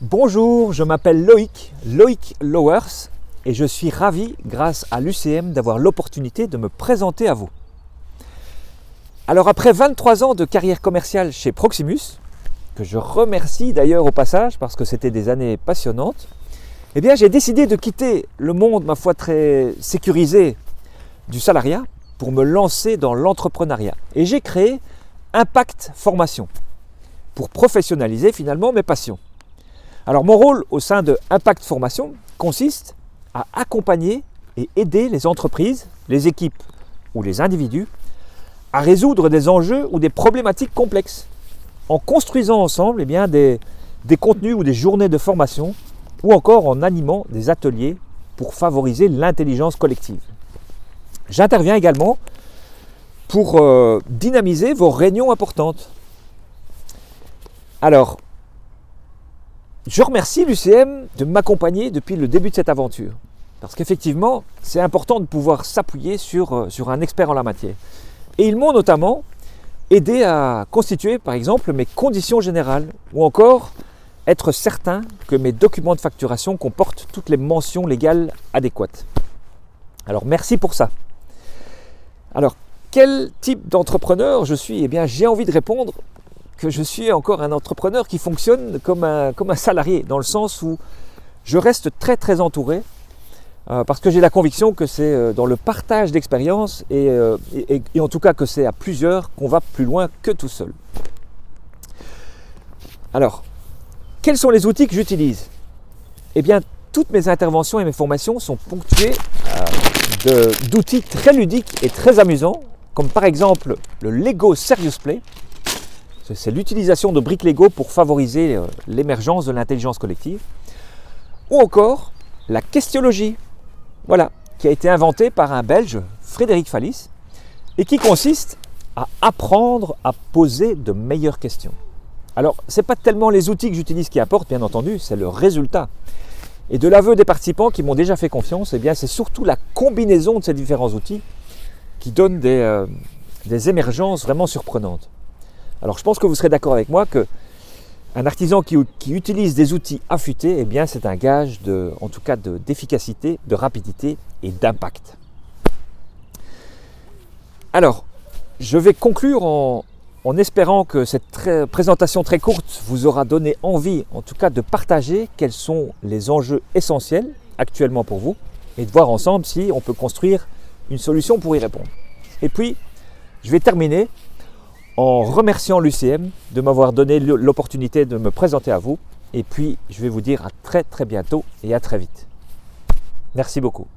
Bonjour, je m'appelle Loïc Lowers et je suis ravi, grâce à l'UCM, d'avoir l'opportunité de me présenter à vous. Alors après 23 ans de carrière commerciale chez Proximus, que je remercie d'ailleurs au passage parce que c'était des années passionnantes, eh bien j'ai décidé de quitter le monde, ma foi, très sécurisé du salariat pour me lancer dans l'entrepreneuriat. Et j'ai créé Impact Formation pour professionnaliser finalement mes passions. Alors mon rôle au sein de Impact Formation consiste à accompagner et aider les entreprises, les équipes ou les individus à résoudre des enjeux ou des problématiques complexes en construisant ensemble des contenus ou des journées de formation ou encore en animant des ateliers pour favoriser l'intelligence collective. J'interviens également pour dynamiser vos réunions importantes. Alors, je remercie l'UCM de m'accompagner depuis le début de cette aventure. Parce qu'effectivement, c'est important de pouvoir s'appuyer sur un expert en la matière. Et ils m'ont notamment aidé à constituer, par exemple, mes conditions générales ou encore être certain que mes documents de facturation comportent toutes les mentions légales adéquates. Alors, merci pour ça. Alors, quel type d'entrepreneur je suis ? Eh bien, j'ai envie de répondre que je suis encore un entrepreneur qui fonctionne comme un salarié, dans le sens où je reste très entouré, parce que j'ai la conviction que c'est dans le partage d'expériences et en tout cas que c'est à plusieurs qu'on va plus loin que tout seul. Alors, quels sont les outils que j'utilise ? Eh bien, toutes mes interventions et mes formations sont ponctuées d'outils très ludiques et très amusants, comme par exemple le Lego Serious Play. C'est l'utilisation de briques Lego pour favoriser l'émergence de l'intelligence collective. Ou encore la questiologie, voilà, qui a été inventée par un Belge, Frédéric Fallis, et qui consiste à apprendre à poser de meilleures questions. Alors, ce n'est pas tellement les outils que j'utilise qui apportent, bien entendu, c'est le résultat. Et de l'aveu des participants qui m'ont déjà fait confiance, eh bien, c'est surtout la combinaison de ces différents outils qui donne des émergences vraiment surprenantes. Alors je pense que vous serez d'accord avec moi qu'un artisan qui utilise des outils affûtés, eh bien c'est un gage d'efficacité, de rapidité et d'impact. Alors, je vais conclure en espérant que cette présentation très courte vous aura donné envie, en tout cas, de partager quels sont les enjeux essentiels actuellement pour vous et de voir ensemble si on peut construire une solution pour y répondre. Et puis, je vais terminer en remerciant l'UCM de m'avoir donné l'opportunité de me présenter à vous. Et puis, je vais vous dire à très bientôt et à très vite. Merci beaucoup.